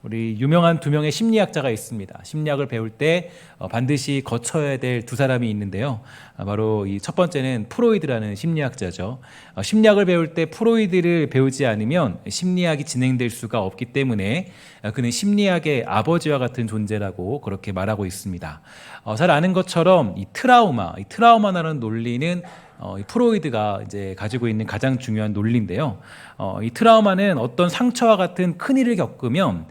우리 유명한 두 명의 심리학자가 있습니다. 심리학을 배울 때 반드시 거쳐야 될 두 사람이 있는데요. 바로 이 첫 번째는 프로이드라는 심리학자죠. 심리학을 배울 때 프로이드를 배우지 않으면 심리학이 진행될 수가 없기 때문에 그는 심리학의 아버지와 같은 존재라고 그렇게 말하고 있습니다. 잘 아는 것처럼 이 트라우마라는 논리는 이 프로이드가 이제 가지고 있는 가장 중요한 논리인데요. 이 트라우마는 어떤 상처와 같은 큰 일을 겪으면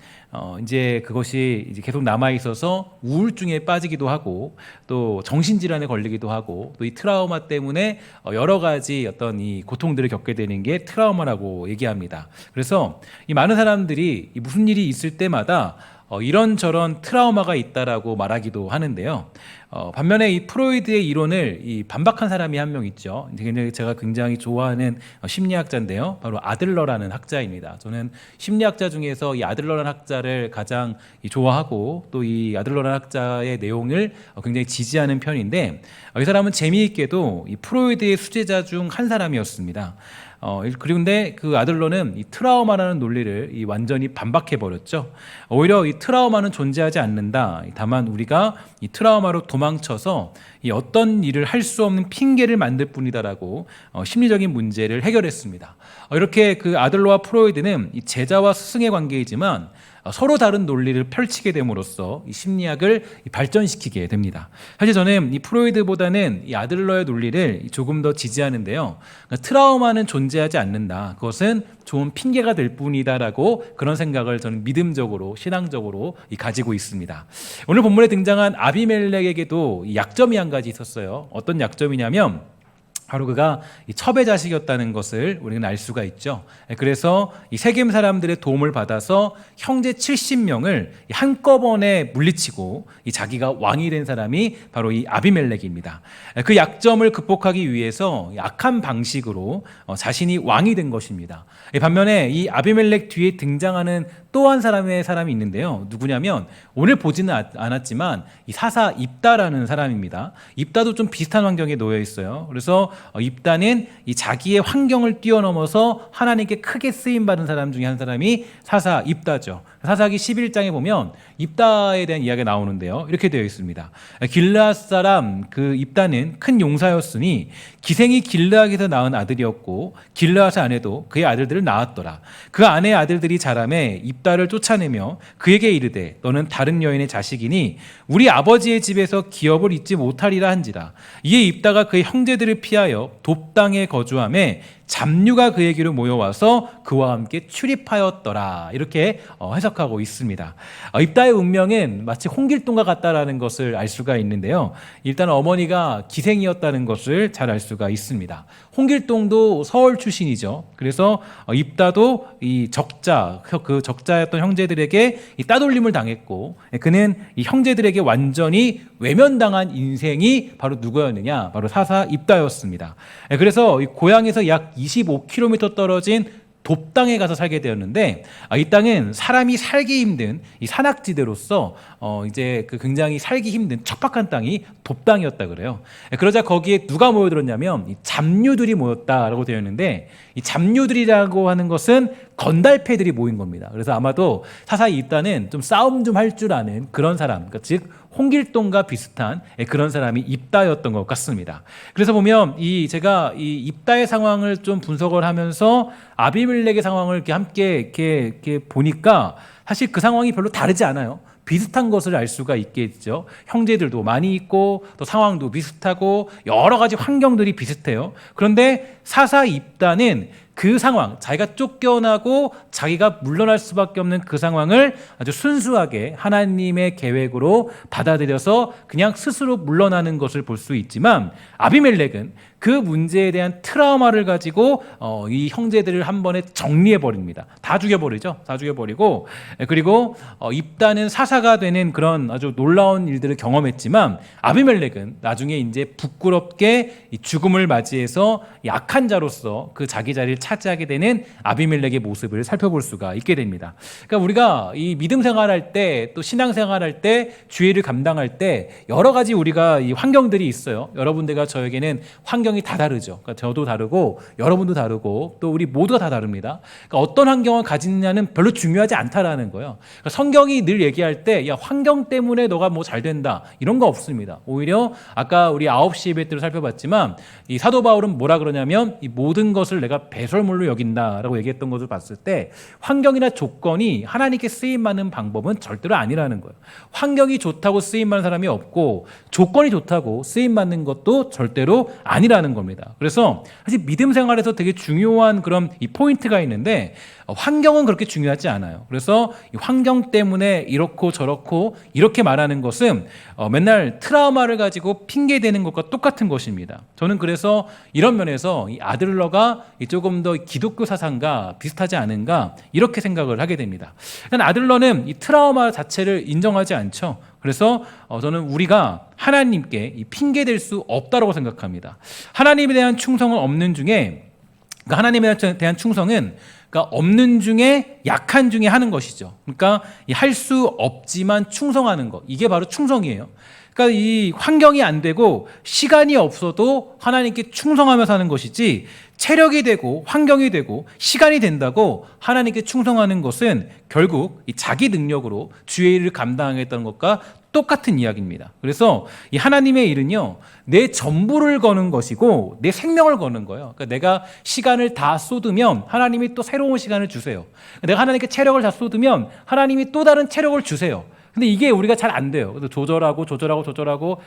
이제 그것이 이제 계속 남아 있어서 우울증에 빠지기도 하고 또 정신질환에 걸리기도 하고 또 이 트라우마 때문에 여러 가지 어떤 이 고통들을 겪게 되는 게 트라우마라고 얘기합니다. 그래서 이 많은 사람들이 이 무슨 일이 있을 때마다 이런저런 트라우마가 있다라고 말하기도 하는데요. 반면에 이 프로이드의 이론을 반박한 사람이 한 명 있죠. 제가 굉장히 좋아하는 심리학자인데요. 바로 아들러라는 학자입니다. 저는 심리학자 중에서 이 아들러라는 학자를 가장 좋아하고 또 이 아들러라는 학자의 내용을 굉장히 지지하는 편인데 이 사람은 재미있게도 이 프로이드의 수제자 중 한 사람이었습니다. 그런데 그 아들러는 이 트라우마라는 논리를 완전히 반박해 버렸죠. 오히려 이 트라우마는 존재하지 않는다. 다만 우리가 이 트라우마로 도망쳐서 이 어떤 일을 할 수 없는 핑계를 만들 뿐이다라고 심리적인 문제를 해결했습니다. 이렇게 그 아들러와 프로이드는 이 제자와 스승의 관계이지만 서로 다른 논리를 펼치게 됨으로써 이 심리학을 발전시키게 됩니다. 사실 저는 이 프로이드보다는 이 아들러의 논리를 조금 더 지지하는데요. 그러니까 트라우마는 존재하지 않는다. 그것은 좋은 핑계가 될 뿐이다라고 그런 생각을 저는 믿음적으로 신앙적으로 가지고 있습니다. 오늘 본문에 등장한 아비멜렉에게도 약점이 한 가지 있었어요. 어떤 약점이냐면 바로 그가 첩의 자식이었다는 것을 우리는 알 수가 있죠. 그래서 이 세겜 사람들의 도움을 받아서 형제 70명을 한꺼번에 물리치고 자기가 왕이 된 사람이 바로 이 아비멜렉입니다. 그 약점을 극복하기 위해서 악한 방식으로 자신이 왕이 된 것입니다. 반면에 이 아비멜렉 뒤에 등장하는 또 한 사람이 있는데요. 누구냐면 오늘 보지는 않았지만 이 사사 입다라는 사람입니다. 입다도 좀 비슷한 환경에 놓여 있어요. 그래서 입다는 이 자기의 환경을 뛰어넘어서 하나님께 크게 쓰임 받은 사람 중에 한 사람이 사사 입다죠. 사사기 11장에 보면 입다에 대한 이야기가 나오는데요. 이렇게 되어 있습니다. 길르앗 사람 그 입다는 큰 용사였으니 기생이 길르앗에서 낳은 아들이었고 길르앗의 아내도 그의 아들들을 낳았더라. 그 아내의 아들들이 자라매 입다를 쫓아내며 그에게 이르되 너는 다른 여인의 자식이니 우리 아버지의 집에서 기업을 잊지 못하리라 한지라. 이에 입다가 그의 형제들을 피하여 돕당에 거주하며 잡류가 그에게로 모여와서 그와 함께 출입하였더라. 이렇게 해석하고 있습니다. 입다의 운명은 마치 홍길동과 같다라는 것을 알 수가 있는데요. 일단 어머니가 기생이었다는 것을 잘 알 수가 있습니다. 홍길동도 서울 출신이죠. 그래서 입다도 이 그 적자였던 형제들에게 이 따돌림을 당했고 그는 이 형제들에게 완전히 외면당한 인생이 바로 누구였느냐? 바로 사사 입다였습니다. 그래서 이 고향에서 약 25km 떨어진 돕당에 가서 살게 되었는데 이 땅은 사람이 살기 힘든 이 산악지대로서 이제 그 굉장히 살기 힘든 척박한 땅이 돕당이었다 그래요. 그러자 거기에 누가 모여들었냐면 이 잡류들이 모였다라고 되어 있는데 이 잡류들이라고 하는 것은 건달패들이 모인 겁니다. 그래서 아마도 사사의 입다는 좀 싸움 좀 할 줄 아는 그런 사람, 그러니까 즉 홍길동과 비슷한 그런 사람이 입다였던 것 같습니다. 그래서 보면 제가 이 입다의 상황을 좀 분석을 하면서 아비멜렉의 상황을 이렇게 보니까 사실 그 상황이 별로 다르지 않아요. 비슷한 것을 알 수가 있겠죠. 형제들도 많이 있고 또 상황도 비슷하고 여러 가지 환경들이 비슷해요. 그런데 사사 입다는 그 상황, 자기가 쫓겨나고 자기가 물러날 수밖에 없는 그 상황을 아주 순수하게 하나님의 계획으로 받아들여서 그냥 스스로 물러나는 것을 볼 수 있지만 아비멜렉은 그 문제에 대한 트라우마를 가지고 이 형제들을 한 번에 정리해 버립니다. 다 죽여버리죠. 다 죽여버리고 그리고 입다는 사사 사사가 되는 그런 아주 놀라운 일들을 경험했지만 아비멜렉은 나중에 이제 부끄럽게 이 죽음을 맞이해서 약한 자로서 그 자기 자리를 차지하게 되는 아비멜렉의 모습을 살펴볼 수가 있게 됩니다. 그러니까 우리가 이 믿음 생활할 때 또 신앙 생활할 때 주의를 감당할 때 여러 가지 우리가 이 환경들이 있어요. 여러분들과 저에게는 환경이 다 다르죠. 그러니까 저도 다르고 여러분도 다르고 또 우리 모두가 다 다릅니다. 그러니까 어떤 환경을 가지느냐는 별로 중요하지 않다라는 거예요. 그러니까 성경이 늘 얘기할 때 야, 환경 때문에 너가 뭐 잘 된다 이런 거 없습니다. 오히려 아까 우리 9시 예배 때로 살펴봤지만 이 사도 바울은 뭐라 그러냐면 이 모든 것을 내가 배설물로 여긴다라고 얘기했던 것을 봤을 때 환경이나 조건이 하나님께 쓰임받는 방법은 절대로 아니라는 거예요. 환경이 좋다고 쓰임받는 사람이 없고 조건이 좋다고 쓰임받는 것도 절대로 아니라는 겁니다. 그래서 사실 믿음 생활에서 되게 중요한 그런 이 포인트가 있는데 환경은 그렇게 중요하지 않아요. 그래서 이 환경 때문에 이렇고 저렇고 이렇게 말하는 것은 맨날 트라우마를 가지고 핑계대는 것과 똑같은 것입니다. 저는 그래서 이런 면에서 이 아들러가 조금 더 기독교 사상과 비슷하지 않은가 이렇게 생각을 하게 됩니다. 아들러는 이 트라우마 자체를 인정하지 않죠. 그래서 저는 우리가 하나님께 이 핑계댈 수 없다고 생각합니다. 하나님에 대한 충성은 없는 중에 그러니까 하나님에 대한 충성은 그러니까 없는 중에 약한 중에 하는 것이죠. 그러니까 할 수 없지만 충성하는 것. 이게 바로 충성이에요. 그러니까 이 환경이 안 되고 시간이 없어도 하나님께 충성하며 사는 것이지 체력이 되고 환경이 되고 시간이 된다고 하나님께 충성하는 것은 결국 이 자기 능력으로 주의 일을 감당하겠다는 것과 똑같은 이야기입니다. 그래서 이 하나님의 일은요, 내 전부를 거는 것이고 내 생명을 거는 거예요. 그러니까 내가 시간을 다 쏟으면 하나님이 또 새로운 시간을 주세요. 내가 하나님께 체력을 다 쏟으면 하나님이 또 다른 체력을 주세요. 근데 이게 우리가 잘 안 돼요. 그래서 조절하고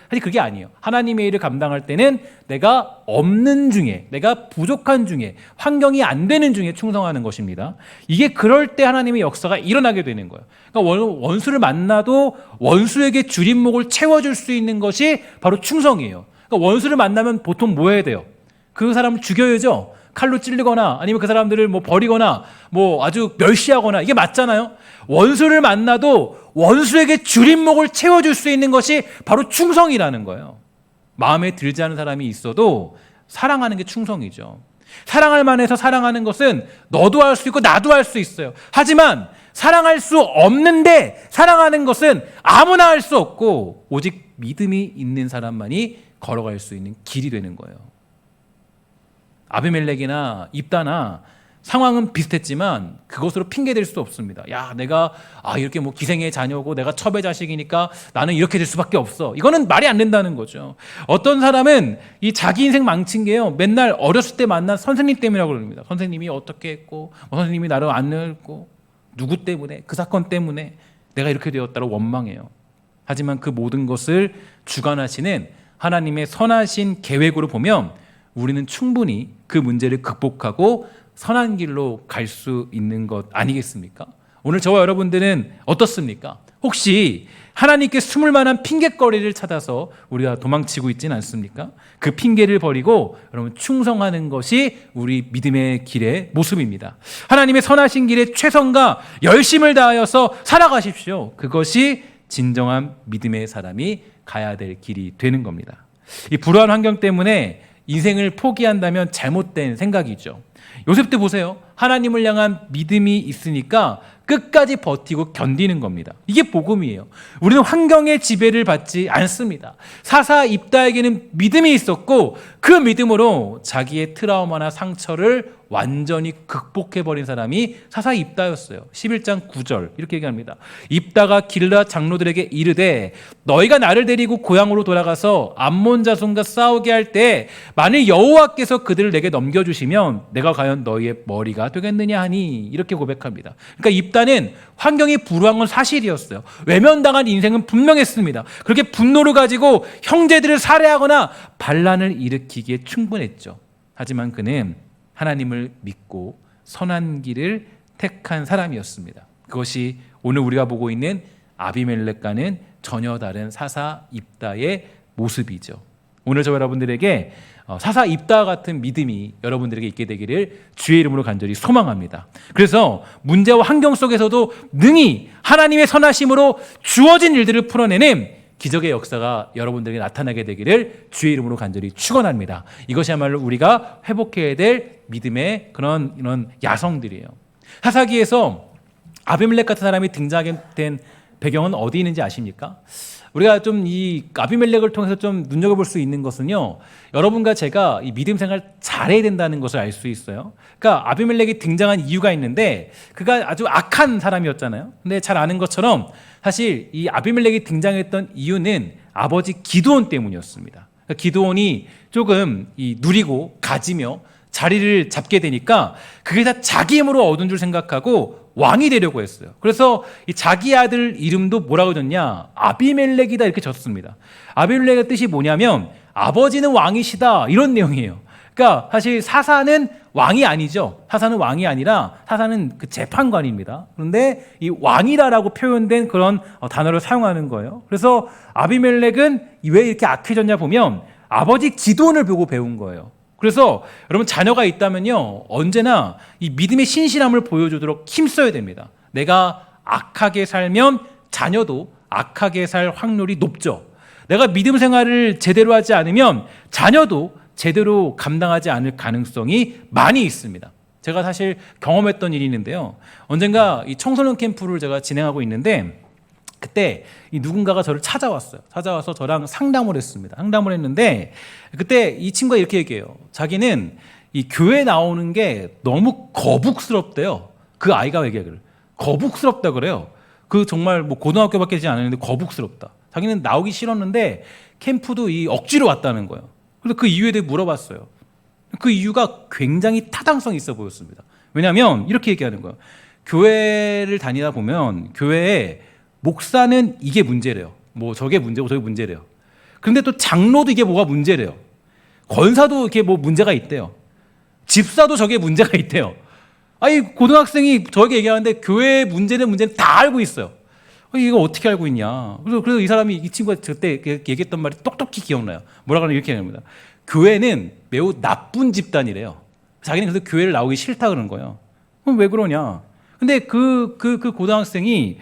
사실 그게 아니에요. 하나님의 일을 감당할 때는 내가 없는 중에, 내가 부족한 중에, 환경이 안 되는 중에 충성하는 것입니다. 이게 그럴 때 하나님의 역사가 일어나게 되는 거예요. 그러니까 원수를 만나도 원수에게 줄임목을 채워줄 수 있는 것이 바로 충성이에요. 그러니까 원수를 만나면 보통 뭐 해야 돼요? 그 사람을 죽여야죠. 칼로 찔리거나 아니면 그 사람들을 뭐 버리거나 뭐 아주 멸시하거나 이게 맞잖아요. 원수를 만나도 원수에게 줄임목을 채워줄 수 있는 것이 바로 충성이라는 거예요. 마음에 들지 않은 사람이 있어도 사랑하는 게 충성이죠. 사랑할 만해서 사랑하는 것은 너도 할 수 있고 나도 할 수 있어요. 하지만 사랑할 수 없는데 사랑하는 것은 아무나 할 수 없고 오직 믿음이 있는 사람만이 걸어갈 수 있는 길이 되는 거예요. 아비멜렉이나 입다나 상황은 비슷했지만 그것으로 핑계댈 수 없습니다. 야, 내가 이렇게 뭐 기생의 자녀고 내가 첩의 자식이니까 나는 이렇게 될 수밖에 없어. 이거는 말이 안 된다는 거죠. 어떤 사람은 이 자기 인생 망친 게요, 맨날 어렸을 때 만난 선생님 때문이라고 그럽니다. 선생님이 어떻게 했고 선생님이 나를 안 늙고 누구 때문에 그 사건 때문에 내가 이렇게 되었다고 원망해요. 하지만 그 모든 것을 주관하시는 하나님의 선하신 계획으로 보면 우리는 충분히 그 문제를 극복하고 선한 길로 갈 수 있는 것 아니겠습니까? 오늘 저와 여러분들은 어떻습니까? 혹시 하나님께 숨을 만한 핑계거리를 찾아서 우리가 도망치고 있지는 않습니까? 그 핑계를 버리고 여러분 충성하는 것이 우리 믿음의 길의 모습입니다. 하나님의 선하신 길에 최선과 열심을 다하여서 살아가십시오. 그것이 진정한 믿음의 사람이 가야 될 길이 되는 겁니다. 이 불우한 환경 때문에 인생을 포기한다면 잘못된 생각이죠. 요셉도 보세요. 하나님을 향한 믿음이 있으니까 끝까지 버티고 견디는 겁니다. 이게 복음이에요. 우리는 환경의 지배를 받지 않습니다. 사사 입다에게는 믿음이 있었고 그 믿음으로 자기의 트라우마나 상처를 완전히 극복해버린 사람이 사사 입다였어요. 11장 9절 이렇게 얘기합니다. 입다가 길르앗 장로들에게 이르되 너희가 나를 데리고 고향으로 돌아가서 암몬 자손과 싸우게 할 때 만일 여호와께서 그들을 내게 넘겨주시면 내가 과연 너희의 머리가 되겠느냐 하니 이렇게 고백합니다. 그러니까 입다는 환경이 불우한 건 사실이었어요. 외면당한 인생은 분명했습니다. 그렇게 분노를 가지고 형제들을 살해하거나 반란을 일으키기에 충분했죠. 하지만 그는 하나님을 믿고 선한 길을 택한 사람이었습니다. 그것이 오늘 우리가 보고 있는 아비멜렉과는 전혀 다른 사사 입다의 모습이죠. 오늘 저 여러분들에게 사사 입다와 같은 믿음이 여러분들에게 있게 되기를 주의 이름으로 간절히 소망합니다. 그래서 문제와 환경 속에서도 능히 하나님의 선하심으로 주어진 일들을 풀어내는 기적의 역사가 여러분들에게 나타나게 되기를 주의 이름으로 간절히 축원합니다. 이것이야말로 우리가 회복해야 될 믿음의 이런 야성들이에요. 사사기에서 아비멜렉 같은 사람이 등장하게 된 배경은 어디 있는지 아십니까? 우리가 좀 이 아비멜렉을 통해서 좀 눈여겨볼 수 있는 것은요, 여러분과 제가 이 믿음 생활 잘해야 된다는 것을 알 수 있어요. 그러니까 아비멜렉이 등장한 이유가 있는데 그가 아주 악한 사람이었잖아요. 근데 잘 아는 것처럼 사실 이 아비멜렉이 등장했던 이유는 아버지 기드온 때문이었습니다. 그러니까 기드온이 조금 누리고 가지며 자리를 잡게 되니까 그게 다 자기 힘으로 얻은 줄 생각하고 왕이 되려고 했어요. 그래서 이 자기 아들 이름도 뭐라고 졌냐? 아비멜렉이다 이렇게 졌습니다. 아비멜렉의 뜻이 뭐냐면 아버지는 왕이시다 이런 내용이에요. 그러니까 사실 사사는 왕이 아니죠. 사사는 왕이 아니라 사사는 그 재판관입니다. 그런데 이 왕이다라고 표현된 그런 단어를 사용하는 거예요. 그래서 아비멜렉은 왜 이렇게 악해졌냐 보면 아버지 기드온을 보고 배운 거예요. 그래서 여러분 자녀가 있다면요, 언제나 이 믿음의 신실함을 보여주도록 힘써야 됩니다. 내가 악하게 살면 자녀도 악하게 살 확률이 높죠. 내가 믿음 생활을 제대로 하지 않으면 자녀도 제대로 감당하지 않을 가능성이 많이 있습니다. 제가 사실 경험했던 일이 있는데요. 언젠가 이 청소년 캠프를 제가 진행하고 있는데 그때 이 누군가가 저를 찾아왔어요. 찾아와서 저랑 상담을 했습니다. 상담을 했는데 그때 이 친구가 이렇게 얘기해요. 자기는 이 교회 나오는 게 너무 거북스럽대요. 그 아이가 얘기하기를 거북스럽다 그래요. 그 정말 뭐 고등학교밖에 되지 않았는데 거북스럽다. 자기는 나오기 싫었는데 캠프도 이 억지로 왔다는 거예요. 그래서 그 이유에 대해 물어봤어요. 그 이유가 굉장히 타당성이 있어 보였습니다. 왜냐하면 이렇게 얘기하는 거예요. 교회를 다니다 보면 교회에 목사는 이게 문제래요. 뭐 저게 문제고 저게 문제래요. 그런데 또 장로도 이게 뭐가 문제래요. 권사도 이렇게 뭐 문제가 있대요. 집사도 저게 문제가 있대요. 아니 고등학생이 저에게 얘기하는데 교회의 문제는 다 알고 있어요. 이거 어떻게 알고 있냐. 그래서 이 사람이 이 친구가 그때 얘기했던 말이 똑똑히 기억나요. 뭐라고 하냐면 이렇게 얘기합니다. 교회는 매우 나쁜 집단이래요. 자기는 그래서 교회를 나오기 싫다 그러는 거예요. 그럼 왜 그러냐. 근데 그 고등학생이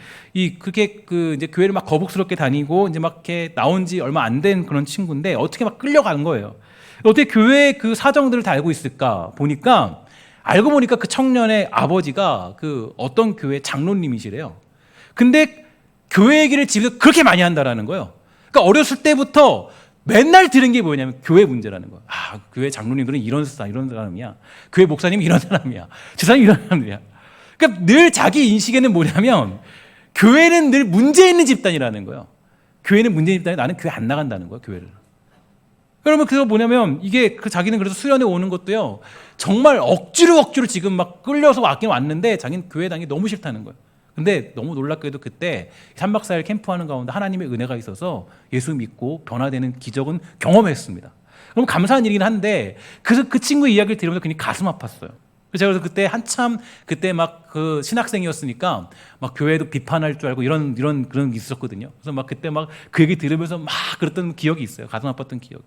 그렇게 이제 교회를 막 거북스럽게 다니고 이제 막 이렇게 나온 지 얼마 안 된 그런 친구인데 어떻게 막 끌려간 거예요. 어떻게 교회의 그 사정들을 다 알고 있을까 보니까 알고 보니까 그 청년의 아버지가 그 어떤 교회 장로님이시래요. 근데 교회 얘기를 집에서 그렇게 많이 한다라는 거예요. 그러니까 어렸을 때부터 맨날 들은 게 뭐냐면 교회 문제라는 거예요. 아, 교회 장로님들은 이런 사람이야. 교회 목사님이 이런 사람이야. 저 사람이 이런 사람이야. 그러니까 늘 자기 인식에는 뭐냐면 교회는 늘 문제 있는 집단이라는 거예요. 교회는 문제 있는 집단이 나는 교회 안 나간다는 거예요, 교회를. 그러면 그거 뭐냐면 이게 자기는 그래서 수련회 오는 것도요, 정말 억지로 지금 막 끌려서 왔긴 왔는데 자기는 교회 다니기 너무 싫다는 거예요. 근데 너무 놀랍게도 그때 3박 4일 캠프하는 가운데 하나님의 은혜가 있어서 예수 믿고 변화되는 기적은 경험했습니다. 그럼 감사한 일이긴 한데 그 친구의 이야기를 들으면서 굉장히 가슴 아팠어요. 그래서 그때 한참 그때 막 그 신학생이었으니까 막 교회도 비판할 줄 알고 이런 그런 게 있었거든요. 그래서 막 그때 막 그 얘기 들으면서 막 그랬던 기억이 있어요. 가슴 아팠던 기억이.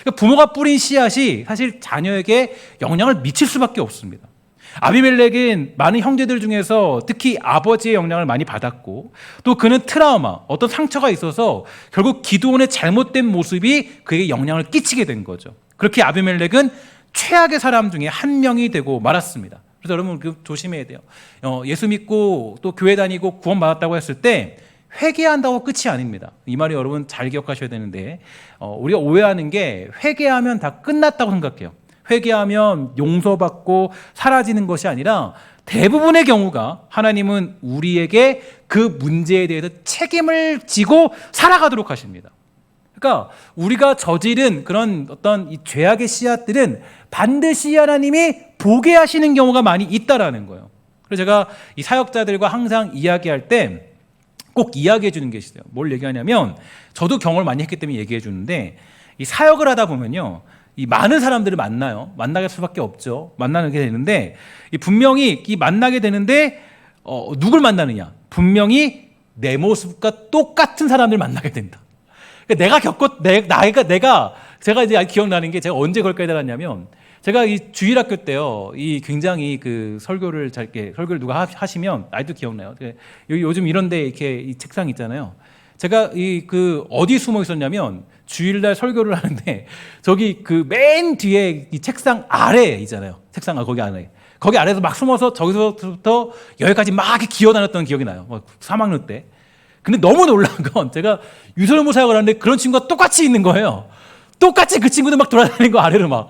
그러니까 부모가 뿌린 씨앗이 사실 자녀에게 영향을 미칠 수밖에 없습니다. 아비멜렉은 많은 형제들 중에서 특히 아버지의 영향을 많이 받았고 또 그는 트라우마, 어떤 상처가 있어서 결국 기드온의 잘못된 모습이 그에게 영향을 끼치게 된 거죠. 그렇게 아비멜렉은 최악의 사람 중에 한 명이 되고 말았습니다. 그래서 여러분 조심해야 돼요. 예수 믿고 또 교회 다니고 구원받았다고 했을 때 회개한다고 끝이 아닙니다. 이 말이 여러분 잘 기억하셔야 되는데 우리가 오해하는 게 회개하면 다 끝났다고 생각해요. 회개하면 용서받고 사라지는 것이 아니라 대부분의 경우가 하나님은 우리에게 그 문제에 대해서 책임을 지고 살아가도록 하십니다. 그러니까 우리가 저지른 그런 어떤 이 죄악의 씨앗들은 반드시 하나님이 보게 하시는 경우가 많이 있다라는 거예요. 그래서 제가 이 사역자들과 항상 이야기할 때 꼭 이야기해 주는 게 있어요. 뭘 얘기하냐면 저도 경험을 많이 했기 때문에 얘기해 주는데 이 사역을 하다 보면요, 이 많은 사람들을 만나게 수밖에 없죠. 만나게 되는데 분명히 만나게 되는데 누굴 만나느냐? 분명히 내 모습과 똑같은 사람을 만나게 된다. 그러니까 내가 제가 이제 기억나는 게 제가 언제 그걸 깨달았냐면 제가 이 주일학교 때요, 이 굉장히 그 설교를 누가 하시면 아직도 기억나요. 요즘 이런데 이렇게 이 책상 있잖아요. 제가 어디 숨어 있었냐면 주일날 설교를 하는데 저기 그 맨 뒤에 이 책상 아래 있잖아요. 거기 아래에서 막 숨어서 저기서부터 여기까지 막 이렇게 기어다녔던 기억이 나요. 3학년 때. 근데 너무 놀란 건 제가 유설모 사역을 하는데 그런 친구가 똑같이 있는 거예요. 똑같이 그 친구들 막 돌아다니는 거 아래로 막.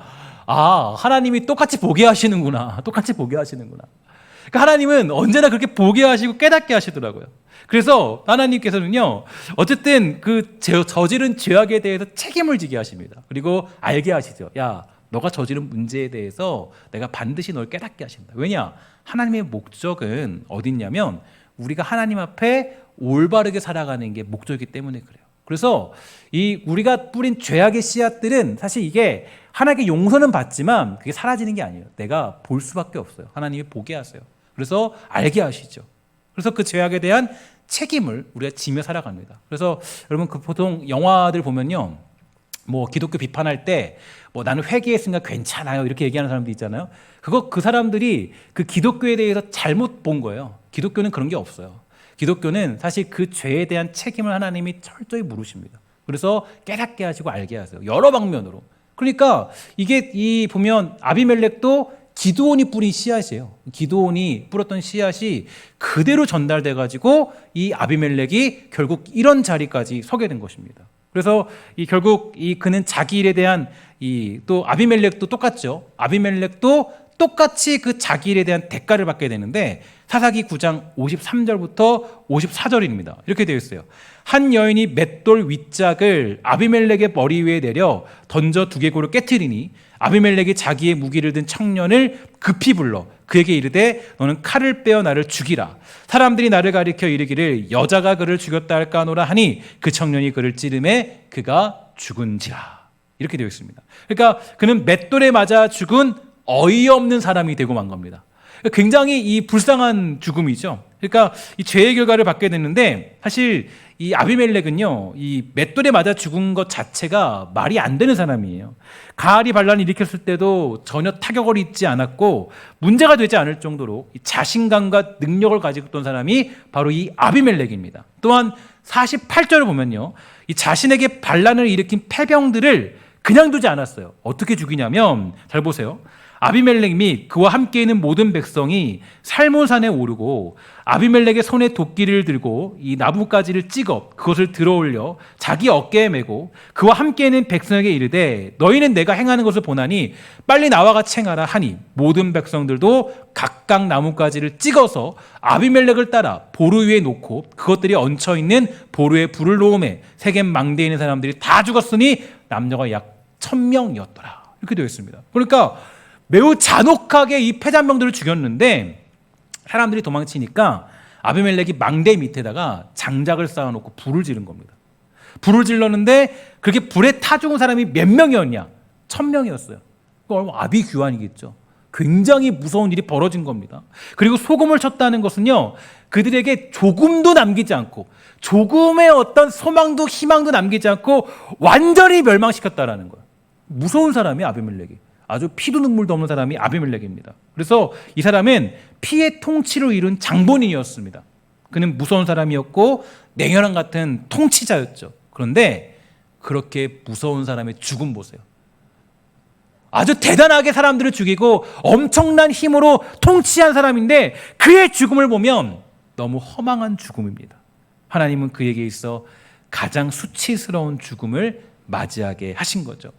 하나님이 똑같이 보게 하시는구나. 그러니까 하나님은 언제나 그렇게 보게 하시고 깨닫게 하시더라고요. 그래서 하나님께서는요, 어쨌든 그 저지른 죄악에 대해서 책임을 지게 하십니다. 그리고 알게 하시죠. 야, 너가 저지른 문제에 대해서 내가 반드시 널 깨닫게 하신다. 왜냐? 하나님의 목적은 어디 있냐면 우리가 하나님 앞에 올바르게 살아가는 게 목적이기 때문에 그래요. 그래서 우리가 뿌린 죄악의 씨앗들은 사실 이게 하나님께 용서는 받지만 그게 사라지는 게 아니에요. 내가 볼 수밖에 없어요. 하나님이 보게 하세요. 그래서 알게 하시죠. 그래서 그 죄악에 대한 책임을 우리가 지며 살아갑니다. 그래서 여러분 보통 영화들 보면요, 기독교 비판할 때 나는 회개했으니까 괜찮아요 이렇게 얘기하는 사람들 있잖아요. 그 사람들이 그 기독교에 대해서 잘못 본 거예요. 기독교는 그런 게 없어요. 기독교는 사실 그 죄에 대한 책임을 하나님이 철저히 물으십니다. 그래서 깨닫게 하시고 알게 하세요. 여러 방면으로. 그러니까 이게 보면 아비멜렉도 기드온이 뿌린 씨앗이에요. 기드온이 뿌렸던 씨앗이 그대로 전달돼 가지고 이 아비멜렉이 결국 이런 자리까지 서게 된 것입니다. 그래서 결국 그는 자기 일에 대한 또 아비멜렉도 똑같죠. 아비멜렉도 똑같이 그 자기 일에 대한 대가를 받게 되는데 사사기 9장 53절부터 54절입니다. 이렇게 되어 있어요. 한 여인이 맷돌 윗짝을 아비멜렉의 머리 위에 내려 던져 두개골을 깨트리니 아비멜렉이 자기의 무기를 든 청년을 급히 불러 그에게 이르되 너는 칼을 빼어 나를 죽이라. 사람들이 나를 가리켜 이르기를 여자가 그를 죽였다 할까 하노라 하니 그 청년이 그를 찌르매 그가 죽은지라. 이렇게 되어 있습니다. 그러니까 그는 맷돌에 맞아 죽은 어이없는 사람이 되고 만 겁니다. 굉장히 이 불쌍한 죽음이죠. 그러니까 이 죄의 결과를 받게 됐는데 사실 이 아비멜렉은요, 이 맷돌에 맞아 죽은 것 자체가 말이 안 되는 사람이에요. 가알이 반란을 일으켰을 때도 전혀 타격을 입지 않았고 문제가 되지 않을 정도로 자신감과 능력을 가지고 있던 사람이 바로 이 아비멜렉입니다. 또한 48절을 보면요, 이 자신에게 반란을 일으킨 패병들을 그냥 두지 않았어요. 어떻게 죽이냐면 잘 보세요. 아비멜렉 및 그와 함께 있는 모든 백성이 살몬산에 오르고 아비멜렉의 손에 도끼를 들고 이 나뭇가지를 찍어 그것을 들어올려 자기 어깨에 메고 그와 함께 있는 백성에게 이르되 너희는 내가 행하는 것을 보나니 빨리 나와 같이 행하라 하니 모든 백성들도 각각 나뭇가지를 찍어서 아비멜렉을 따라 보루 위에 놓고 그것들이 얹혀있는 보루에 불을 놓음에 세겜 망대에 있는 사람들이 다 죽었으니 남녀가 약 1000명이었더라. 이렇게 되어 있습니다. 그러니까 매우 잔혹하게 이 패잔병들을 죽였는데 사람들이 도망치니까 아비멜렉이 망대 밑에다가 장작을 쌓아놓고 불을 지른 겁니다. 불을 질렀는데 그렇게 불에 타 죽은 사람이 몇 명이었냐? 1000명이었어요. 아비규환이겠죠. 굉장히 무서운 일이 벌어진 겁니다. 그리고 소금을 쳤다는 것은요, 그들에게 조금도 남기지 않고 조금의 어떤 소망도 희망도 남기지 않고 완전히 멸망시켰다라는 거예요. 무서운 사람이 아비멜렉이. 아주 피도 눈물도 없는 사람이 아비멜렉입니다. 그래서 이 사람은 피의 통치로 이룬 장본인이었습니다. 그는 무서운 사람이었고 냉혈한 같은 통치자였죠. 그런데 그렇게 무서운 사람의 죽음 보세요. 아주 대단하게 사람들을 죽이고 엄청난 힘으로 통치한 사람인데 그의 죽음을 보면 너무 허망한 죽음입니다. 하나님은 그에게 있어 가장 수치스러운 죽음을 맞이하게 하신 거죠.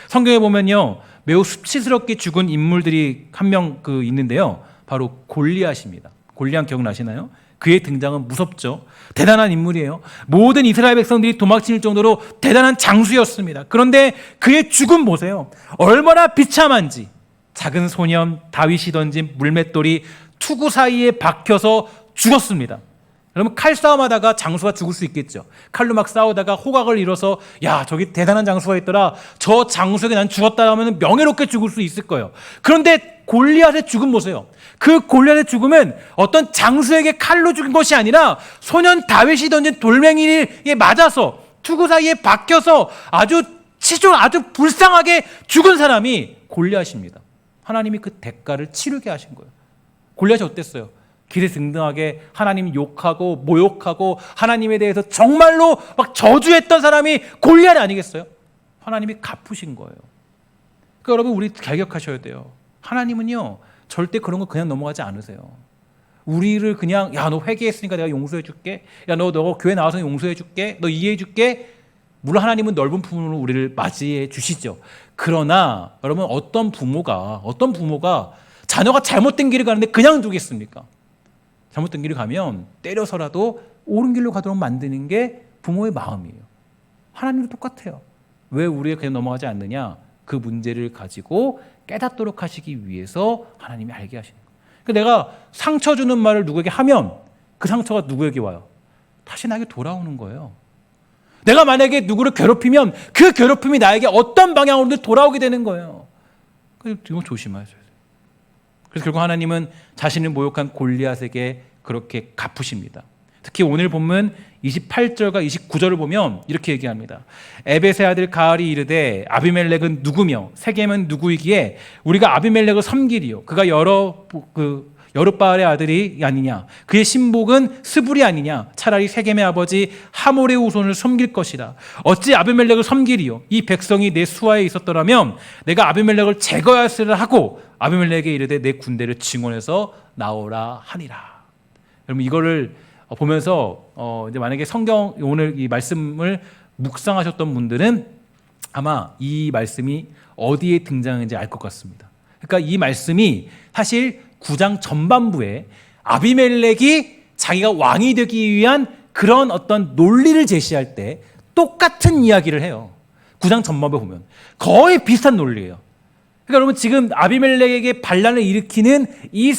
성경에 보면요, 매우 수치스럽게 죽은 인물들이 한 명 있는데요, 바로 골리앗입니다. 골리앗 기억나시나요? 그의 등장은 무섭죠. 대단한 인물이에요. 모든 이스라엘 백성들이 도망칠 정도로 대단한 장수였습니다. 그런데 그의 죽음 보세요. 얼마나 비참한지. 작은 소년 다윗이 던진 물맷돌이 투구 사이에 박혀서 죽었습니다. 여러분, 칼싸움하다가 장수가 죽을 수 있겠죠. 칼로 막 싸우다가 호각을 잃어서 야, 저기 대단한 장수가 있더라, 저 장수에게 난 죽었다 하면 명예롭게 죽을 수 있을 거예요. 그런데 골리앗의 죽음 보세요. 그 골리앗의 죽음은 어떤 장수에게 칼로 죽은 것이 아니라 소년 다윗이 던진 돌멩이에 맞아서 투구 사이에 박혀서 아주 치졸 아주 불쌍하게 죽은 사람이 골리앗입니다. 하나님이 그 대가를 치르게 하신 거예요. 골리앗이 어땠어요? 길에 등등하게 하나님 욕하고 모욕하고 하나님에 대해서 정말로 막 저주했던 사람이 골리앗이 아니겠어요? 하나님이 갚으신 거예요. 그러니까 여러분, 우리 결격하셔야 돼요. 하나님은요 절대 그런 거 그냥 넘어가지 않으세요. 우리를 그냥 야, 너 회개했으니까 내가 용서해 줄게, 야, 너 교회 나와서 용서해 줄게, 너 이해해 줄게. 물론 하나님은 넓은 품으로 우리를 맞이해 주시죠. 그러나 여러분, 어떤 부모가 자녀가 잘못된 길을 가는데 그냥 두겠습니까? 잘못된 길을 가면 때려서라도 옳은 길로 가도록 만드는 게 부모의 마음이에요. 하나님도 똑같아요. 왜 우리가 그냥 넘어가지 않느냐? 그 문제를 가지고 깨닫도록 하시기 위해서 하나님이 알게 하시는 거예요. 그러니까 내가 상처 주는 말을 누구에게 하면 그 상처가 누구에게 와요? 다시 나에게 돌아오는 거예요. 내가 만약에 누구를 괴롭히면 그 괴롭힘이 나에게 어떤 방향으로든 돌아오게 되는 거예요. 그래서 이거 조심하셔야 돼요. 그래서 결국 하나님은 자신을 모욕한 골리앗에게 그렇게 갚으십니다. 특히 오늘 본문 28절과 29절을 보면 이렇게 얘기합니다. 에벳의 아들 가알이 이르되 아비멜렉은 누구며 세겜은 누구이기에 우리가 아비멜렉을 섬기리요. 그가 여룻바알의 아들이 아니냐. 그의 신복은 스불이 아니냐. 차라리 세겜의 아버지 하몰의 후손을 섬길 것이다. 어찌 아비멜렉을 섬기리요. 이 백성이 내 수하에 있었더라면 내가 아비멜렉을 제거하였으라 하고 아비멜렉에게 이르되 내 군대를 증원해서 나오라 하니라. 여러분, 이거를 보면서 이제 만약에 성경 오늘 이 말씀을 묵상하셨던 분들은 아마 이 말씀이 어디에 등장하는지 알 것 같습니다. 그러니까 이 말씀이 사실 9장 전반부에 아비멜렉이 자기가 왕이 되기 위한 그런 어떤 논리를 제시할 때 똑같은 이야기를 해요. 9장 전반부에 보면 거의 비슷한 논리예요. 그러니까 여러분, 지금 아비멜렉에게 반란을 일으키는 이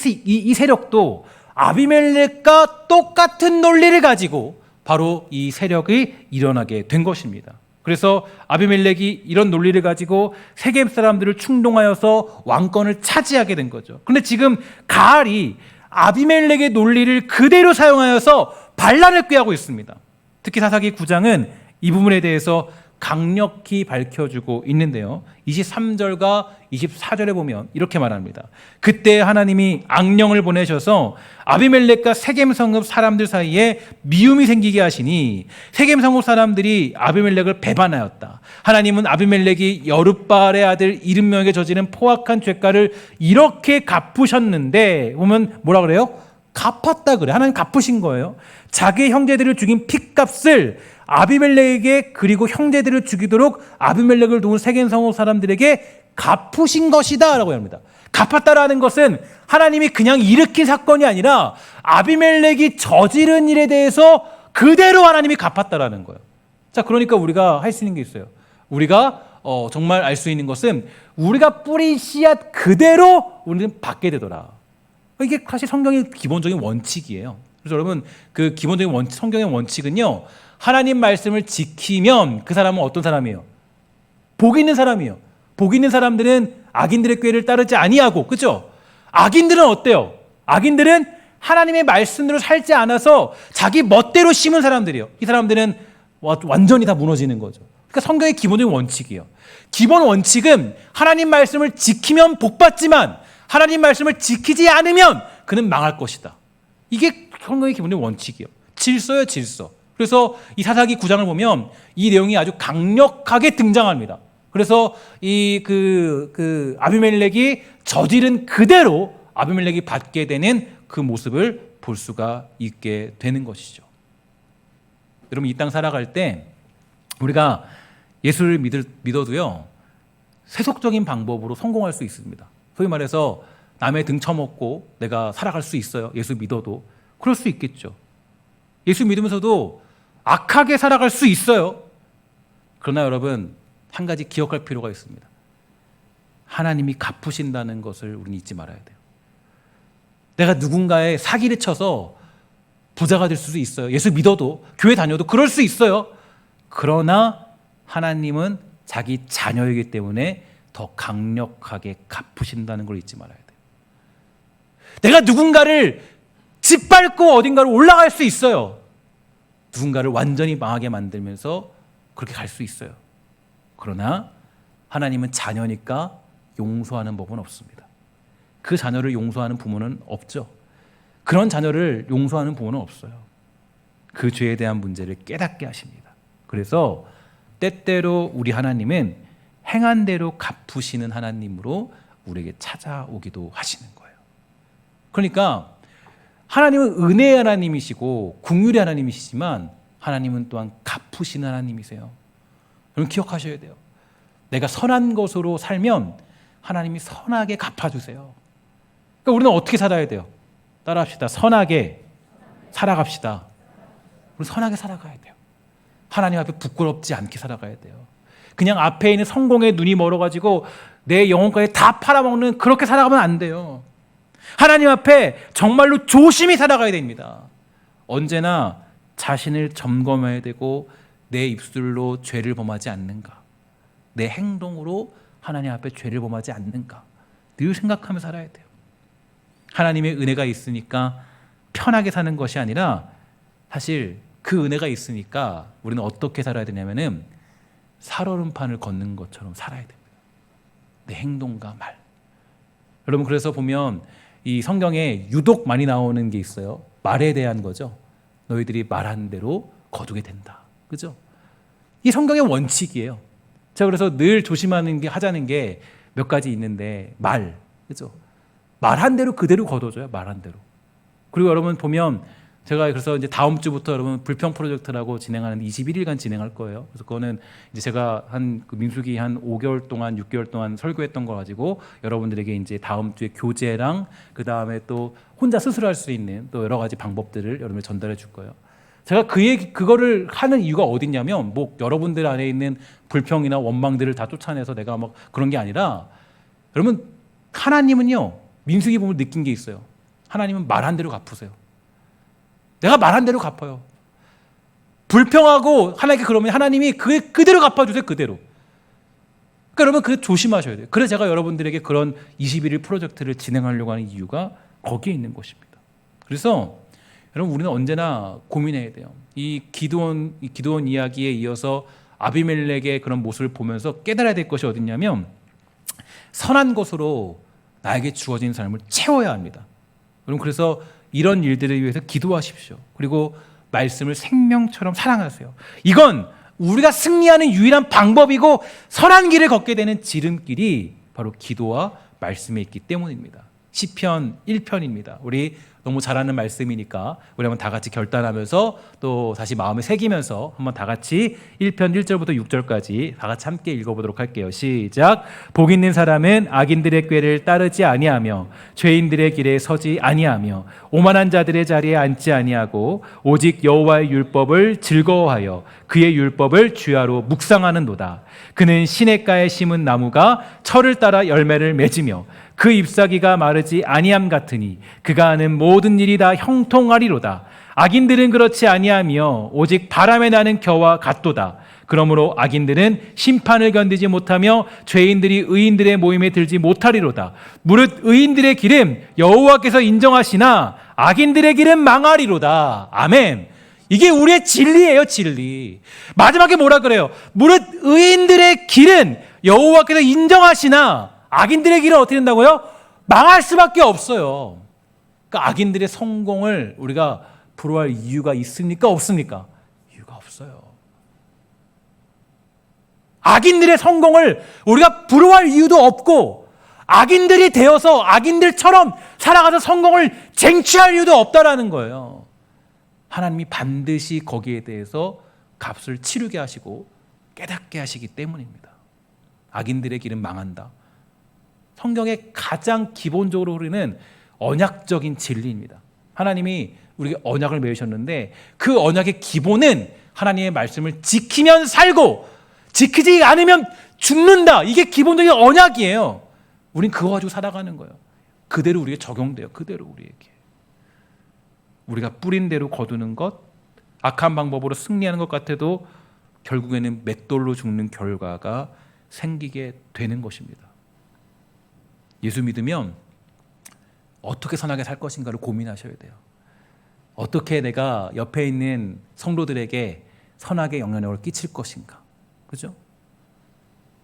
세력도 아비멜렉과 똑같은 논리를 가지고 바로 이 세력이 일어나게 된 것입니다. 그래서 아비멜렉이 이런 논리를 가지고 세겜 사람들을 충동하여서 왕권을 차지하게 된 거죠. 그런데 지금 가알이 아비멜렉의 논리를 그대로 사용하여서 반란을 꾀하고 있습니다. 특히 사사기 9장은 이 부분에 대해서 강력히 밝혀주고 있는데요. 23절과 24절에 보면 이렇게 말합니다. 그때 하나님이 악령을 보내셔서 아비멜렉과 세겜 성읍 사람들 사이에 미움이 생기게 하시니 세겜 성읍 사람들이 아비멜렉을 배반하였다. 하나님은 아비멜렉이 여룻바알의 아들 70명에게 저지른 포악한 죄가를 이렇게 갚으셨는데, 보면 뭐라 그래요? 갚았다 그래. 하나님 갚으신 거예요. 자기 형제들을 죽인 핏값을 아비멜렉에게 그리고 형제들을 죽이도록 아비멜렉을 도운 세겜 성읍 사람들에게 갚으신 것이다 라고 합니다. 갚았다라는 것은 하나님이 그냥 일으킨 사건이 아니라 아비멜렉이 저지른 일에 대해서 그대로 하나님이 갚았다라는 거예요. 자, 그러니까 우리가 할 수 있는 게 있어요. 우리가 정말 알 수 있는 것은 우리가 뿌린 씨앗 그대로 우리는 받게 되더라. 이게 사실 성경의 기본적인 원칙이에요. 그래서 여러분, 그 기본적인 성경의 원칙은요, 하나님 말씀을 지키면 그 사람은 어떤 사람이에요? 복 있는 사람이에요. 복 있는 사람들은 악인들의 꾀를 따르지 아니하고, 그렇죠? 악인들은 어때요? 악인들은 하나님의 말씀대로 살지 않아서 자기 멋대로 심은 사람들이에요. 이 사람들은 완전히 다 무너지는 거죠. 그러니까 성경의 기본적인 원칙이에요. 기본 원칙은 하나님 말씀을 지키면 복 받지만 하나님 말씀을 지키지 않으면 그는 망할 것이다. 이게 성경의 기본적인 원칙이에요. 질서예요, 질서. 그래서 이 사사기 9장을 보면 이 내용이 아주 강력하게 등장합니다. 그래서 이 아비멜렉이 저지른 그대로 아비멜렉이 받게 되는 그 모습을 볼 수가 있게 되는 것이죠. 여러분, 이 땅 살아갈 때 우리가 예수를 믿어도요, 세속적인 방법으로 성공할 수 있습니다. 소위 말해서 남의 등 쳐먹고 내가 살아갈 수 있어요. 예수 믿어도. 그럴 수 있겠죠. 예수 믿으면서도 악하게 살아갈 수 있어요. 그러나 여러분, 한 가지 기억할 필요가 있습니다. 하나님이 갚으신다는 것을 우리는 잊지 말아야 돼요. 내가 누군가의 사기를 쳐서 부자가 될 수도 있어요. 예수 믿어도, 교회 다녀도 그럴 수 있어요. 그러나 하나님은 자기 자녀이기 때문에 더 강력하게 갚으신다는 걸 잊지 말아야 돼요. 내가 누군가를 짓밟고 어딘가로 올라갈 수 있어요. 누군가를 완전히 망하게 만들면서 그렇게 갈 수 있어요. 그러나 하나님은 자녀니까 용서하는 법은 없습니다. 그 자녀를 용서하는 부모는 없죠. 그런 자녀를 용서하는 부모는 없어요. 그 죄에 대한 문제를 깨닫게 하십니다. 그래서 때때로 우리 하나님은 행한 대로 갚으시는 하나님으로 우리에게 찾아오기도 하시는 거예요. 그러니까 하나님은 은혜의 하나님이시고 긍휼의 하나님이시지만 하나님은 또한 갚으시는 하나님이세요. 여러분 기억하셔야 돼요. 내가 선한 것으로 살면 하나님이 선하게 갚아주세요. 그러니까 우리는 어떻게 살아야 돼요? 따라합시다. 선하게 살아갑시다. 우리 선하게 살아가야 돼요. 하나님 앞에 부끄럽지 않게 살아가야 돼요. 그냥 앞에 있는 성공에 눈이 멀어가지고 내 영혼까지 다 팔아먹는 그렇게 살아가면 안 돼요. 하나님 앞에 정말로 조심히 살아가야 됩니다. 언제나 자신을 점검해야 되고 내 입술로 죄를 범하지 않는가, 내 행동으로 하나님 앞에 죄를 범하지 않는가 늘 생각하며 살아야 돼요. 하나님의 은혜가 있으니까 편하게 사는 것이 아니라 사실 그 은혜가 있으니까 우리는 어떻게 살아야 되냐면은 살얼음판을 걷는 것처럼 살아야 됩니다. 내 행동과 말. 여러분 그래서 보면 이 성경에 유독 많이 나오는 게 있어요. 말에 대한 거죠. 너희들이 말한 대로 거두게 된다. 그죠? 이 성경의 원칙이에요. 자, 그래서 늘 조심하는 게 하자는 게 몇 가지 있는데 말. 그죠? 말한 대로 그대로 거둬줘요. 말한 대로. 그리고 여러분 보면 제가 그래서 이제 다음 주부터 여러분 불평 프로젝트라고 진행하는 21일간 진행할 거예요. 그래서 그거는 이제 제가 한 민수기 한 5개월 동안 6개월 동안 설교했던 거 가지고 여러분들에게 이제 다음 주에 교재랑 그 다음에 또 혼자 스스로 할 수 있는 또 여러 가지 방법들을 여러분들 전달해 줄 거예요. 제가 그거를 하는 이유가 어딨냐면 뭐 여러분들 안에 있는 불평이나 원망들을 다 쫓아내서 내가 막 그런 게 아니라 여러분 하나님은요 민수기 보면 느낀 게 있어요. 하나님은 말한 대로 갚으세요. 내가 말한 대로 갚아요. 불평하고 하나님께 그러면 하나님이 그대로 갚아주세요. 그대로. 그러니까 여러분 그거 조심하셔야 돼요. 그래서 제가 여러분들에게 그런 21일 프로젝트를 진행하려고 하는 이유가 거기에 있는 것입니다. 그래서 여러분 우리는 언제나 고민해야 돼요. 이 기드온 이야기에 이어서 아비멜렉의 그런 모습을 보면서 깨달아야 될 것이 어딨냐면 선한 것으로 나에게 주어진 삶을 채워야 합니다. 여러분 그래서 이런 일들을 위해서 기도하십시오. 그리고 말씀을 생명처럼 사랑하세요. 이건 우리가 승리하는 유일한 방법이고 선한 길을 걷게 되는 지름길이 바로 기도와 말씀에 있기 때문입니다. 시편 1편입니다. 우리 너무 잘 아는 말씀이니까 우리 한번 다 같이 결단하면서 또 다시 마음에 새기면서 한번 다 같이 1편 1절부터 6절까지 다 같이 함께 읽어보도록 할게요. 시작. 복 있는 사람은 악인들의 꾀를 따르지 아니하며 죄인들의 길에 서지 아니하며 오만한 자들의 자리에 앉지 아니하고 오직 여호와의 율법을 즐거워하여 그의 율법을 주야로 묵상하는도다. 그는 시냇가에 심은 나무가 철을 따라 열매를 맺으며 그 잎사귀가 마르지 아니함 같으니 그가 하는 모든 일이 다 형통하리로다. 악인들은 그렇지 아니하며 오직 바람에 나는 겨와 같도다. 그러므로 악인들은 심판을 견디지 못하며 죄인들이 의인들의 모임에 들지 못하리로다. 무릇 의인들의 길은 여호와께서 인정하시나 악인들의 길은 망하리로다. 아멘. 이게 우리의 진리예요, 진리. 마지막에 뭐라 그래요? 무릇 의인들의 길은 여호와께서 인정하시나 악인들의 길은 어떻게 된다고요? 망할 수밖에 없어요. 그러니까 악인들의 성공을 우리가 부러워할 이유가 있습니까? 없습니까? 이유가 없어요. 악인들의 성공을 우리가 부러워할 이유도 없고 악인들이 되어서 악인들처럼 살아가서 성공을 쟁취할 이유도 없다라는 거예요. 하나님이 반드시 거기에 대해서 값을 치르게 하시고 깨닫게 하시기 때문입니다. 악인들의 길은 망한다. 성경의 가장 기본적으로 흐르는 언약적인 진리입니다. 하나님이 우리에게 언약을 맺으셨는데 그 언약의 기본은 하나님의 말씀을 지키면 살고 지키지 않으면 죽는다. 이게 기본적인 언약이에요. 우린 그거 가지고 살아가는 거예요. 그대로 우리에게 적용돼요. 그대로 우리에게. 우리가 뿌린 대로 거두는 것, 악한 방법으로 승리하는 것 같아도 결국에는 맷돌로 죽는 결과가 생기게 되는 것입니다. 예수 믿으면 어떻게 선하게 살 것인가를 고민하셔야 돼요. 어떻게 내가 옆에 있는 성도들에게 선하게 영향력을 끼칠 것인가. 그죠?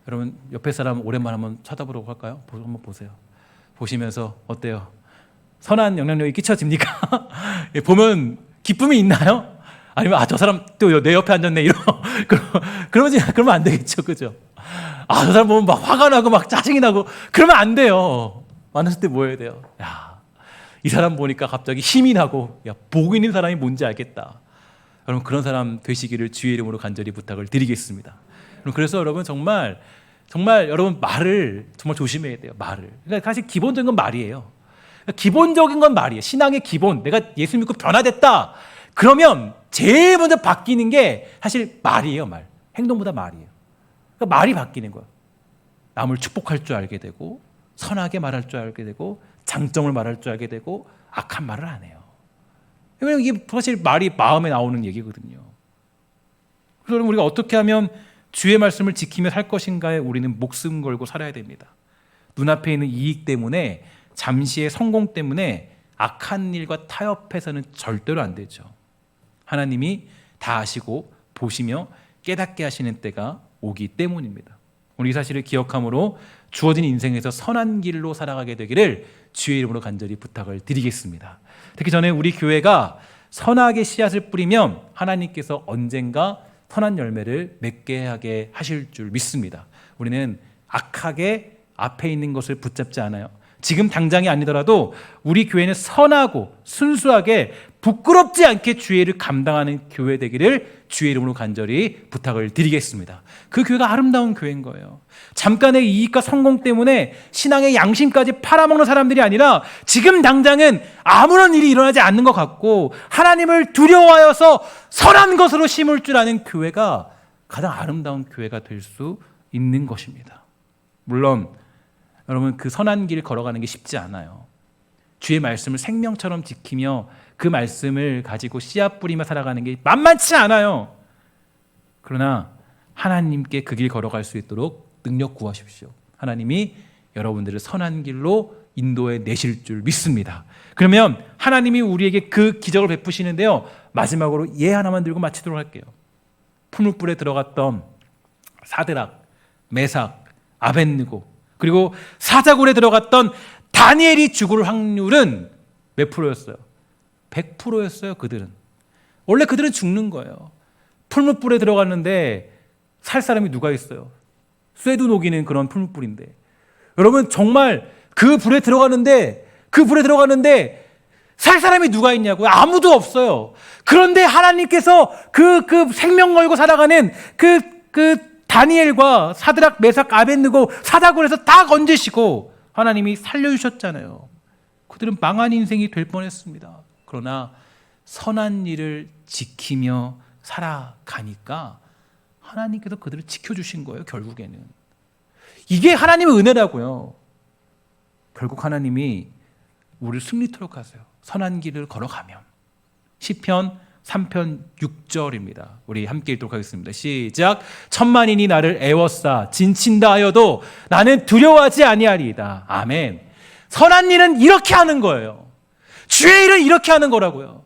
여러분 옆에 사람 오랜만에 한번 쳐다보려고 할까요? 한번 보세요. 보시면서 어때요? 선한 영향력이 끼쳐집니까? 보면 기쁨이 있나요? 아니면 저 사람 또 내 옆에 앉았네 이런 그러면 안 되겠죠, 그죠? 저 사람 보면 막 화가 나고 막 짜증이 나고 그러면 안 돼요. 만났을 때 뭐 해야 돼요? 이 사람 보니까 갑자기 힘이 나고 보고 있는 사람이 뭔지 알겠다. 여러분 그런 사람 되시기를 주의 이름으로 간절히 부탁을 드리겠습니다. 그래서 여러분 정말 여러분 말을 정말 조심해야 돼요. 말을. 그러니까 사실 기본적인 건 말이에요. 기본적인 건 말이에요. 신앙의 기본. 내가 예수 믿고 변화됐다. 그러면 제일 먼저 바뀌는 게 사실 말이에요. 말. 행동보다 말이에요. 그러니까 말이 바뀌는 거예요. 남을 축복할 줄 알게 되고 선하게 말할 줄 알게 되고 장점을 말할 줄 알게 되고 악한 말을 안 해요. 왜냐면 이게 사실 말이 마음에 나오는 얘기거든요. 그래서 우리가 어떻게 하면 주의 말씀을 지키며 살 것인가에 우리는 목숨 걸고 살아야 됩니다. 눈앞에 있는 이익 때문에 잠시의 성공 때문에 악한 일과 타협해서는 절대로 안 되죠. 하나님이 다 아시고 보시며 깨닫게 하시는 때가 오기 때문입니다. 우리 이 사실을 기억함으로 주어진 인생에서 선한 길로 살아가게 되기를 주의 이름으로 간절히 부탁을 드리겠습니다. 특히 전에 우리 교회가 선하게 씨앗을 뿌리면 하나님께서 언젠가 선한 열매를 맺게 하게 하실 줄 믿습니다. 우리는 악하게 앞에 있는 것을 붙잡지 않아요. 지금 당장이 아니더라도 우리 교회는 선하고 순수하게 부끄럽지 않게 주의 일을 감당하는 교회 되기를 주의 이름으로 간절히 부탁을 드리겠습니다. 그 교회가 아름다운 교회인 거예요. 잠깐의 이익과 성공 때문에 신앙의 양심까지 팔아먹는 사람들이 아니라 지금 당장은 아무런 일이 일어나지 않는 것 같고 하나님을 두려워하여서 선한 것으로 심을 줄 아는 교회가 가장 아름다운 교회가 될 수 있는 것입니다. 물론 여러분 그 선한 길 걸어가는 게 쉽지 않아요. 주의 말씀을 생명처럼 지키며 그 말씀을 가지고 씨앗 뿌리며 살아가는 게 만만치 않아요. 그러나 하나님께 그 길 걸어갈 수 있도록 능력 구하십시오. 하나님이 여러분들을 선한 길로 인도해 내실 줄 믿습니다. 그러면 하나님이 우리에게 그 기적을 베푸시는데요. 마지막으로 예 하나만 들고 마치도록 할게요. 풀무불에 들어갔던 사드락, 메삭, 아벳느고 그리고 사자굴에 들어갔던 다니엘이 죽을 확률은 몇 프로였어요? 100%였어요. 그들은. 원래 그들은 죽는 거예요. 풀무불에 들어갔는데 살 사람이 누가 있어요? 쇠도 녹이는 그런 풀무불인데 여러분 정말 그 불에 들어가는데 살 사람이 누가 있냐고요? 아무도 없어요. 그런데 하나님께서 그 생명 걸고 살아가는 그 다니엘과 사드락, 메삭, 아벳느고 사자굴에서 다 건지시고 하나님이 살려주셨잖아요. 그들은 망한 인생이 될 뻔했습니다. 그러나 선한 일을 지키며 살아가니까 하나님께서 그들을 지켜주신 거예요. 결국에는 이게 하나님의 은혜라고요. 결국 하나님이 우리를 승리토록 하세요. 선한 길을 걸어가면. 시편 3편 6절입니다. 우리 함께 읽도록 하겠습니다. 시작. 천만인이 나를 애워싸 진친다 하여도 나는 두려워하지 아니하리이다. 아멘. 선한 일은 이렇게 하는 거예요. 주의 일은 이렇게 하는 거라고요.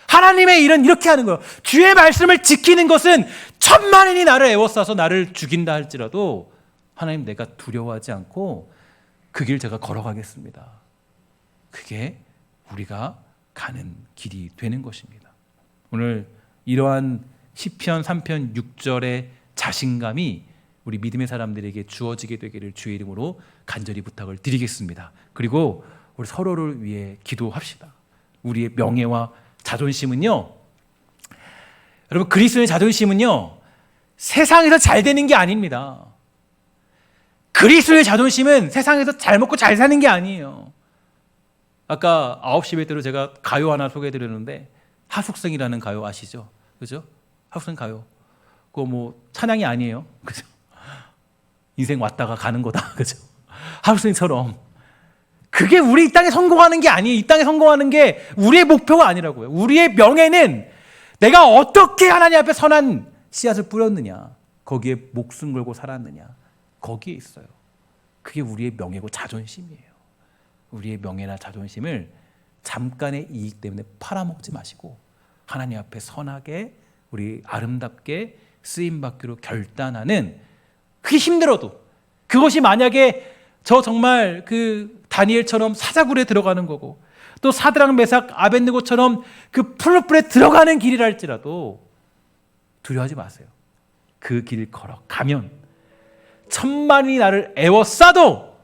하나님의 일은 이렇게 하는 거예요. 주의 말씀을 지키는 것은 천만인이 나를 애워싸서 나를 죽인다 할지라도 하나님 내가 두려워하지 않고 그 길 제가 걸어가겠습니다. 그게 우리가 가는 길이 되는 것입니다. 오늘 이러한 시편 3편 6절의 자신감이 우리 믿음의 사람들에게 주어지게 되기를 주의 이름으로 간절히 부탁을 드리겠습니다. 그리고 우리 서로를 위해 기도합시다. 우리의 명예와 자존심은요, 여러분 그리스도의 자존심은요 세상에서 잘 되는 게 아닙니다. 그리스도의 자존심은 세상에서 잘 먹고 잘 사는 게 아니에요. 아까 9시 예배때로 제가 가요 하나 소개해드렸는데 하숙생이라는 가요 아시죠? 그죠? 하숙생 가요. 그거 뭐 찬양이 아니에요. 그죠? 인생 왔다가 가는 거다. 그죠? 하숙생처럼. 그게 우리 이 땅에 성공하는 게 아니에요. 이 땅에 성공하는 게 우리의 목표가 아니라고요. 우리의 명예는 내가 어떻게 하나님 앞에 선한 씨앗을 뿌렸느냐, 거기에 목숨 걸고 살았느냐, 거기에 있어요. 그게 우리의 명예고 자존심이에요. 우리의 명예나 자존심을 잠깐의 이익 때문에 팔아먹지 마시고 하나님 앞에 선하게 우리 아름답게 쓰임받기로 결단하는 그게 힘들어도, 그것이 만약에 저 정말 그 다니엘처럼 사자굴에 들어가는 거고, 또 사드락 메삭 아벳느고처럼 그 풀무불에 들어가는 길이라 할지라도 두려워하지 마세요. 그 길 걸어가면 천만이 나를 애워싸도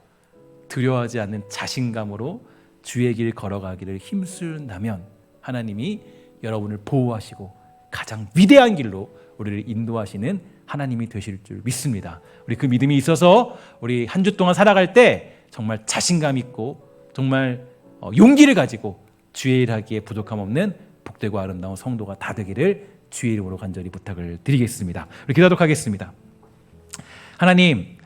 두려워하지 않는 자신감으로 주의 길 걸어가기를 힘쓴다면 하나님이 여러분을 보호하시고 가장 위대한 길로 우리를 인도하시는 하나님이 되실 줄 믿습니다. 우리 그 믿음이 있어서 우리 한 주 동안 살아갈 때 정말 자신감 있고 정말 용기를 가지고 주의 일 하기에 부족함 없는 복되고 아름다운 성도가 다 되기를 주의 이름으로 간절히 부탁을 드리겠습니다. 우리 기도하도록 하겠습니다. 하나님,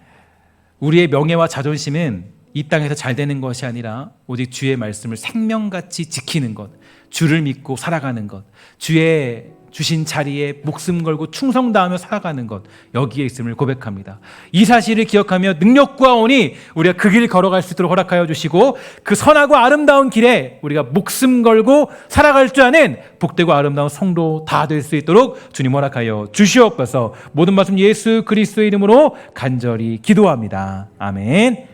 우리의 명예와 자존심은 이 땅에서 잘 되는 것이 아니라 오직 주의 말씀을 생명같이 지키는 것, 주를 믿고 살아가는 것, 주의 주신 자리에 목숨 걸고 충성 다하며 살아가는 것, 여기에 있음을 고백합니다. 이 사실을 기억하며 능력 구하오니 우리가 그 길 걸어갈 수 있도록 허락하여 주시고, 그 선하고 아름다운 길에 우리가 목숨 걸고 살아갈 줄 아는 복되고 아름다운 성도 다 될 수 있도록 주님 허락하여 주시옵소서. 모든 말씀 예수 그리스도의 이름으로 간절히 기도합니다. 아멘.